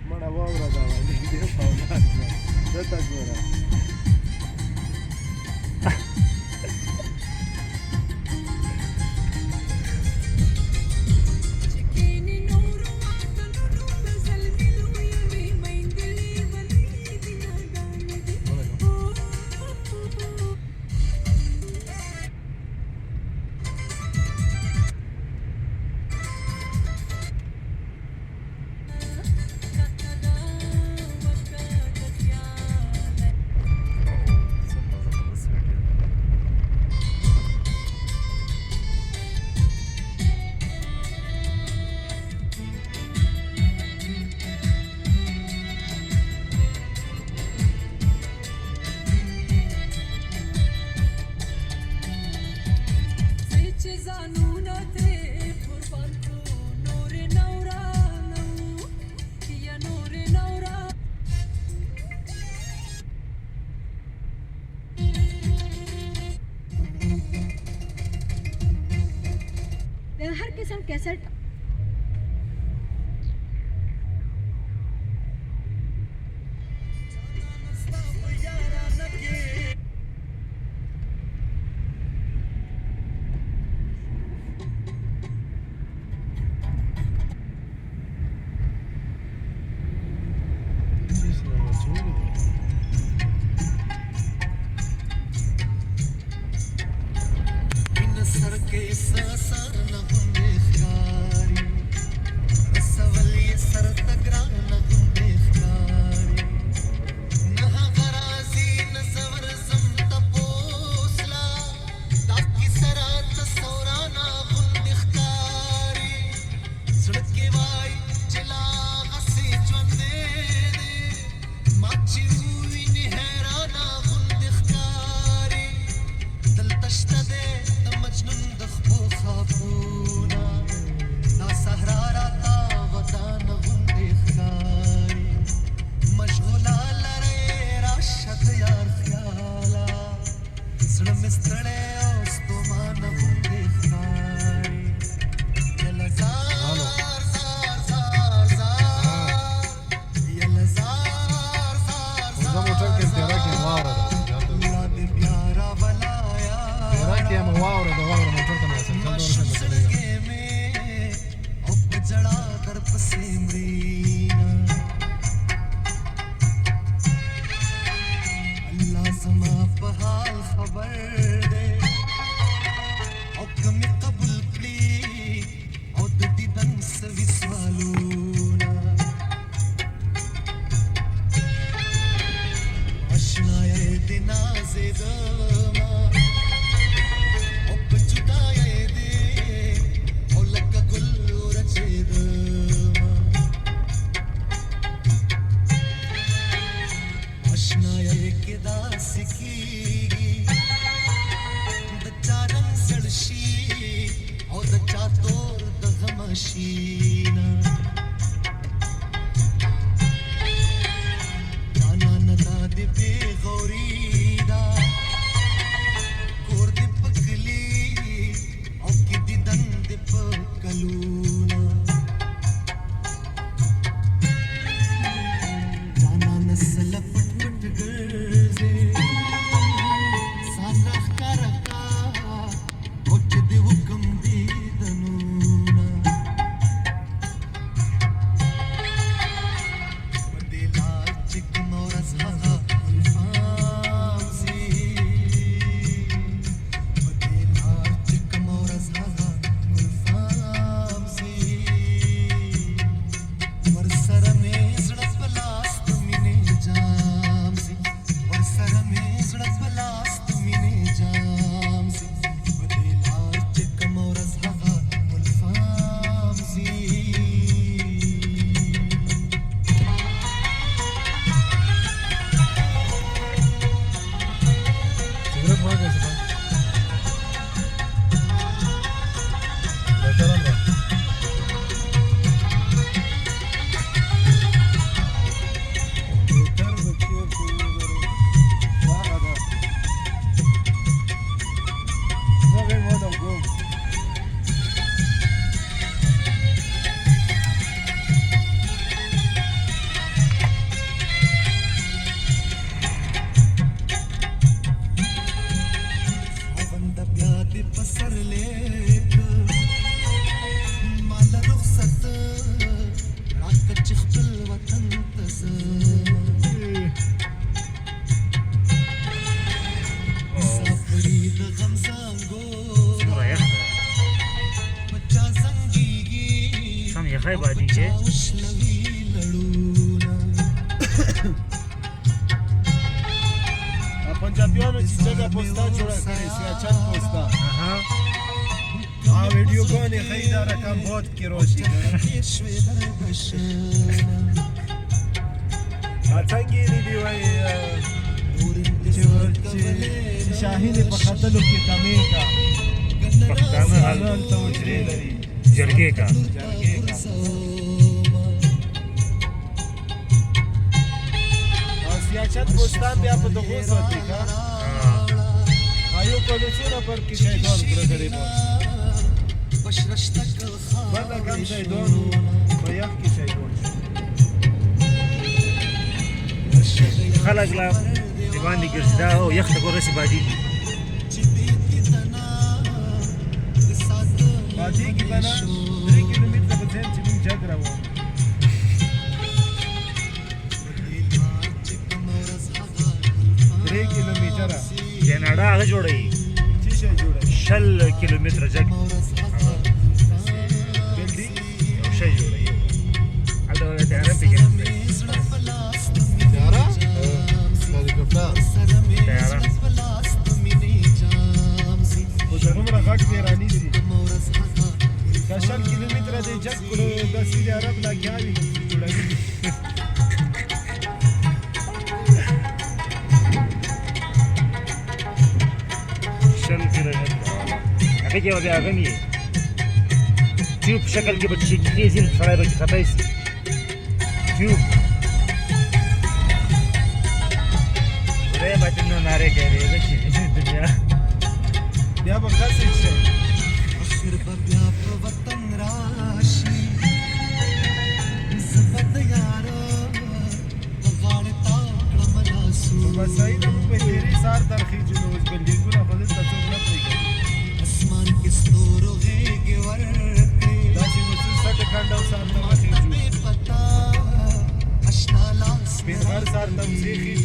मला वावरात आला देव पावला जातात बरं व्यवहार के संग कैसेट सर के सासर न हमें ख्याल پوستا جوړه کړې سیاچت پوستا اها ویډیو ګانې ښیي دا رقم باد کې راشي څنګه یې دي وایي چې شاهین په خطلو کې کمې کا پښتانه حلال ته وجرې لري جرګې کا او سیاچت پوستان بیا په دغو ساتي کا آیو کولوسونه پر کې شیطان برګرې مو بل کم شیطان په یخ کې شیطان خلک لا دی باندې ګرځي دا او یخ ته ګورسي باندې باندې کې بنا 3 کیلومتره په ځین چې موږ جګ راوړو 3 کیلومتره کیناډا هغه جوړوي چې شي جوړه 60 کیلومتره جګ بلډینګ یو شی جوړوي هلته تیاره پکې تیاره هلیکوپټر تیاره خو دغومره غټ دی رانیسي که 60 کیلومتره دی جګ کړو د سعودي عرب لګیاوي جوړوي هغه کې وځي هغه می ټیوب شکل کې به چې کېږي سړی به خطای شي ټیوب ورې باندې نو ناره کوي دا چې دنیا بیا به خاصه شي اخر بیا په وطن راشي زبد یارا غاړه تا کړملاسو بس صحیح ده موږ په تیری سار درخیږو نو اوس بلډینګونه خو دلته څوک نه پرېږدي اسمان کې ستورو غېږې ورکړې داسې مو څه سټ کنډه او سار ته وخیږو پتا اشنا لاس پنځغر سار ته وزیخي